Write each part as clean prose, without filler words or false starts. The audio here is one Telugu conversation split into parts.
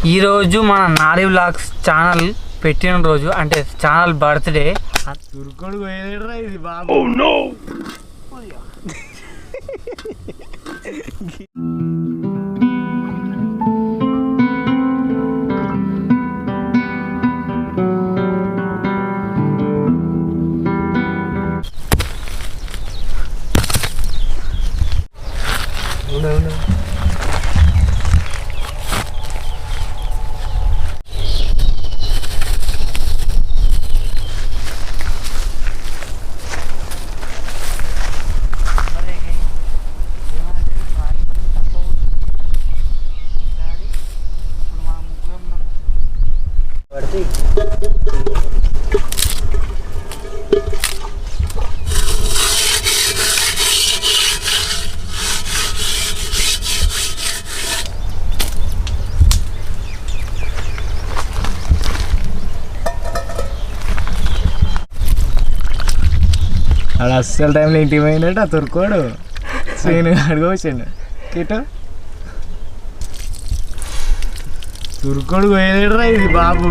ఈరోజు మన నారీ వ్లాగ్స్ ఛానల్ పెట్టిన రోజు, అంటే ఛానల్ బర్త్డే. తుర్కోడు పోయేరా ఇది బాబు. Oh no. అలా అస్సలు టైంలో ఇంటికి పోయినట్టు ఆ తుర్కోడు శ్రీను అడుగువచ్చాడు కిటో తుర్కోడు పోయేరా ఇది బాబు.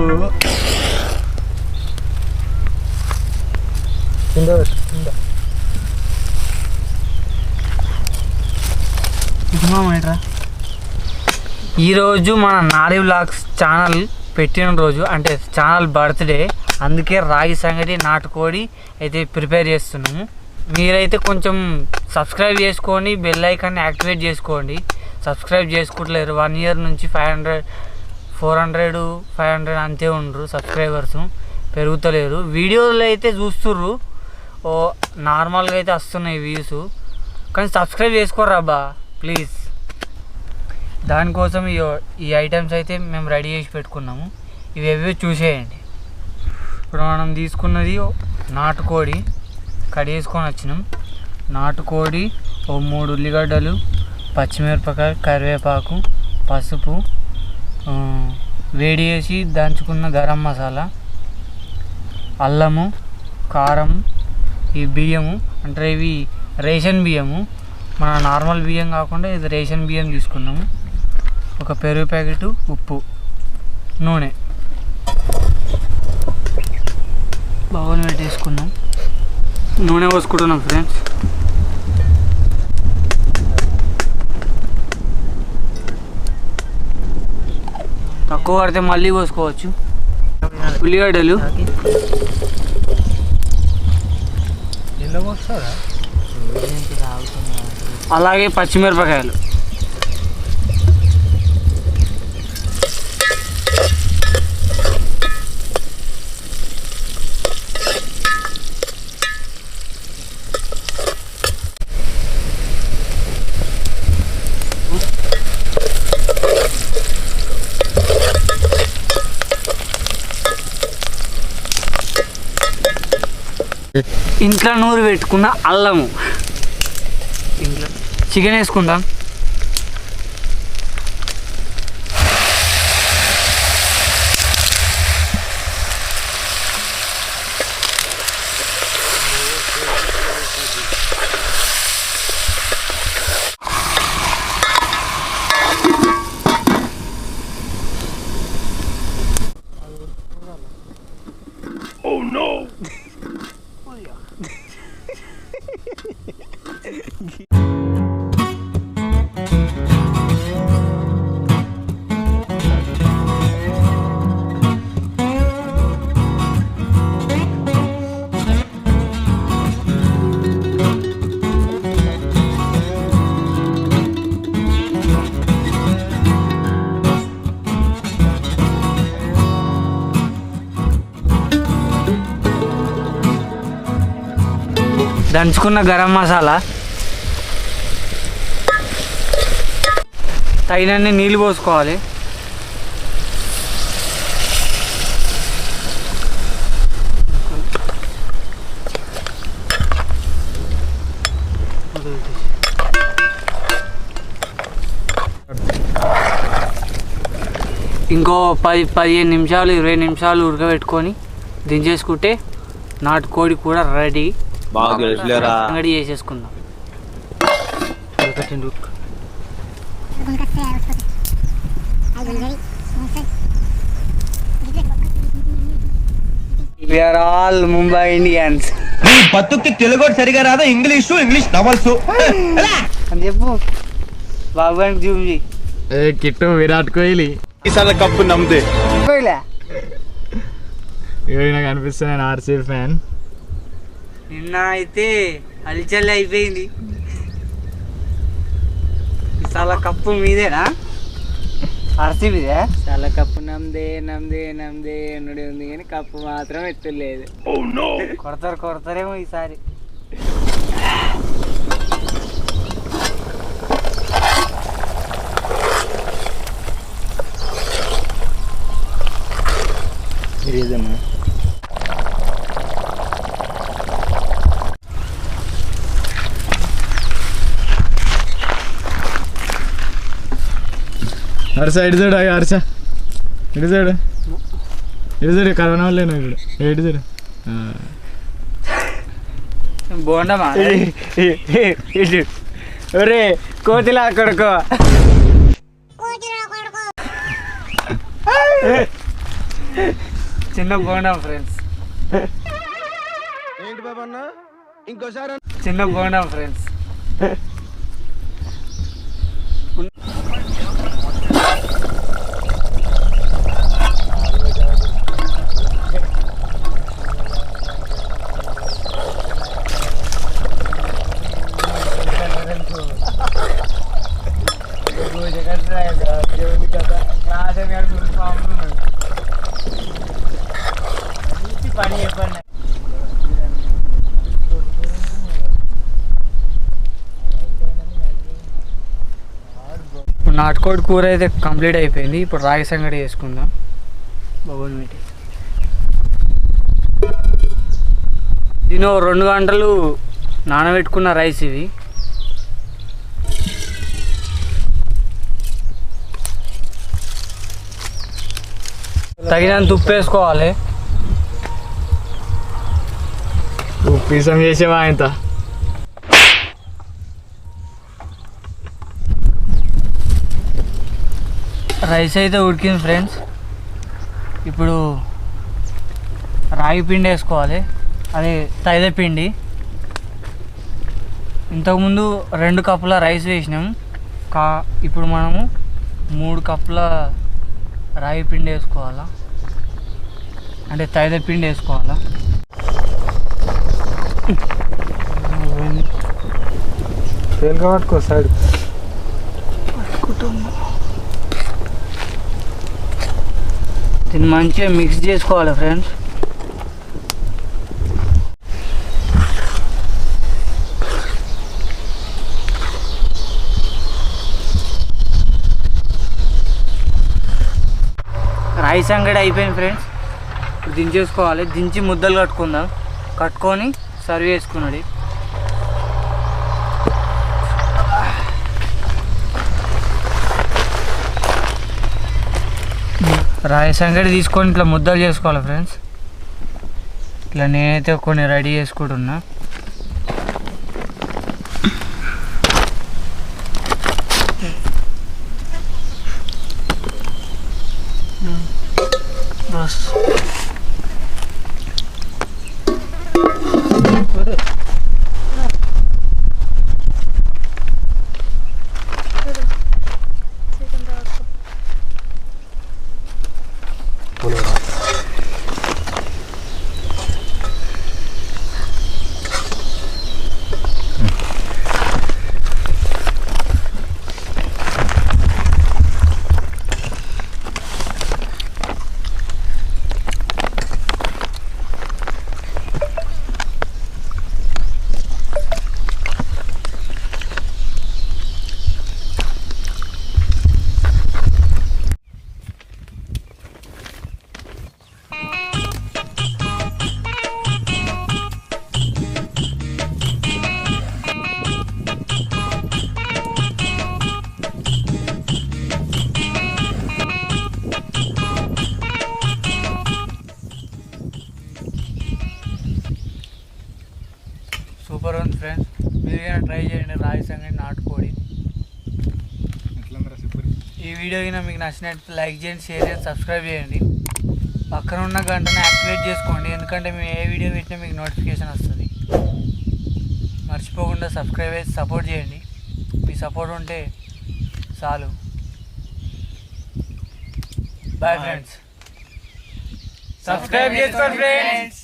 ఈరోజు మన నారీ వ్లాగ్స్ ఛానల్ పెట్టిన రోజు, అంటే ఛానల్ బర్త్డే. అందుకే రాగి సంగటి నాటుకోడి అయితే ప్రిపేర్ చేస్తున్నాము. మీరైతే కొంచెం సబ్స్క్రైబ్ చేసుకొని బెల్ ఐకాన్ని యాక్టివేట్ చేసుకోండి. సబ్స్క్రైబ్ చేసుకుంటలేరు. 1 year నుంచి 500, 400, 500 అంతే ఉండరు సబ్స్క్రైబర్స్, పెరుగుతలేరు. వీడియోలు అయితే చూస్తుర్రు, ఓ నార్మల్గా అయితే వస్తున్నాయి వ్యూస్, కానీ సబ్స్క్రైబ్ చేసుకోర్రాబ్బా ప్లీజ్. దానికోసం ఈ ఐటమ్స్ అయితే మేము రెడీ చేసి పెట్టుకున్నాము. ఇవి చూసేయండి. ఇప్పుడు మనం తీసుకున్నది నాటుకోడి కడిగేసుకొని వచ్చినాం. నాటుకోడి, ఓ 3 ఉల్లిగడ్డలు, పచ్చిమిరపకాయలు, కరివేపాకు, పసుపు, వేడి చేసి దంచుకున్న గరం మసాలా, అల్లము, కారం, ఈ బియ్యము, అంటే ఇవి రేషన్ బియ్యము, మన నార్మల్ బియ్యం కాకుండా ఇది రేషన్ బియ్యం తీసుకున్నాము. ఒక పెరుగు ప్యాకెట్, ఉప్పు, నూనె బౌల్ పెట్టేసుకున్నాం. నూనె పోసుకుంటున్నాం ఫ్రెండ్స్. తక్కువ పడితే మళ్ళీ పోసుకోవచ్చు. ఉల్లిగడ్డలు, అలాగే పచ్చిమిరపకాయలు, ఇంట్లో నూరు పెట్టుకున్న అల్లము, ఇంట్లో చికెన్ వేసుకుందాం. Oh no. దంచుకున్న గరం మసాలా, తగినన్ని నీళ్ళు పోసుకోవాలి. ఇంకో 10-15 నిమిషాలు 20 నిమిషాలు ఉడకబెట్టుకొని దించేసుకుంటే నాటుకోడి కూడా రెడీ. అంగడి చేసేసుకుందాం. We are all Mumbai Indians. నీ బతుక్కి తెలుగు సరిగా రాదా, ఇంగ్లీష్ నవల్స్ అని చెప్పు బాబు గారికి చూపి. ఏ కిట్టు విరాట్ కోహ్లీ ఈసారి కప్పు నమ్మితే పోయిలే. ఇవి నాకు అనిపిస్తుంది, నేను ఆర్సీబీ ఫ్యాన్. నిన్న అయితే అలిచల్లి అయిపోయింది. చాలా కప్పు మీదేనా? ఆర్సీబీదే. చాలా కప్పు నమ్దే ఎన్నుడే ఉంది కానీ కప్పు మాత్రం ఎత్తులేదు. కొడతారేమో ఈసారి. ఏదమ్మా హర్ష ఇటు చూడు, హర్ష ఇటు చూడు, కరోనా వాళ్ళేను ఇప్పుడు ఇటు చూడు. బోండమా ఒరే కోతిలా కొడుకో. చిన్న బోండం ఫ్రెండ్స్, ఏంటి బాబా అన్న ఇంకోసారి చిన్న బోండం ఫ్రెండ్స్. పని చెప్పండి. ఇప్పుడు నాటుకోడి కూర అయితే కంప్లీట్ అయిపోయింది. ఇప్పుడు రాగి సంగటి చేసుకుందాం. బొబ్బను పెట్టి దీని 2 గంటలు నానబెట్టుకున్న రైస్ ఇవి. తగినంత ఉప్పు వేసుకోవాలి. ఉప్పిసం చేసేవా ఇంత? రైస్ అయితే ఉడికింది ఫ్రెండ్స్. ఇప్పుడు రాగి పిండి వేసుకోవాలి, అది తైద పిండి. ఇంతకుముందు 2 కప్పుల రైస్ వేసినాం. ఇప్పుడు మనము 3 కప్పుల రాగి పిండి వేసుకోవాలా, అంటే తైద పిండి వేసుకోవాలా. తేలిక పట్టుకో సైడ్. దీన్ని మంచిగా మిక్స్ చేసుకోవాలి ఫ్రెండ్స్. రైస్ అంగడి అయిపోయింది ఫ్రెండ్స్. దించేసుకోవాలి. దించి ముద్దలు కట్టుకుందాం. కట్టుకొని సర్వ్ చేసుకున్నాడు. రైస్ అంగడి తీసుకొని ఇట్లా ముద్దలు చేసుకోవాలి ఫ్రెండ్స్. ఇట్లా నేనైతే కొన్ని రెడీ చేసుకుంటున్నా. బస్ వీడియో అయినా మీకు నచ్చినట్టు లైక్ చేయండి, షేర్ చేయండి, సబ్స్క్రైబ్ చేయండి. పక్కన ఉన్న గంటను యాక్టివేట్ చేసుకోండి, ఎందుకంటే మేము ఏ వీడియో పెట్టినా మీకు నోటిఫికేషన్ వస్తుంది. మర్చిపోకుండా సబ్స్క్రైబ్ చేసి సపోర్ట్ చేయండి. మీ సపోర్ట్ ఉంటే చాలు. Bye friends. సబ్స్క్రైబ్ చేసుకోండి ఫ్రెండ్స్.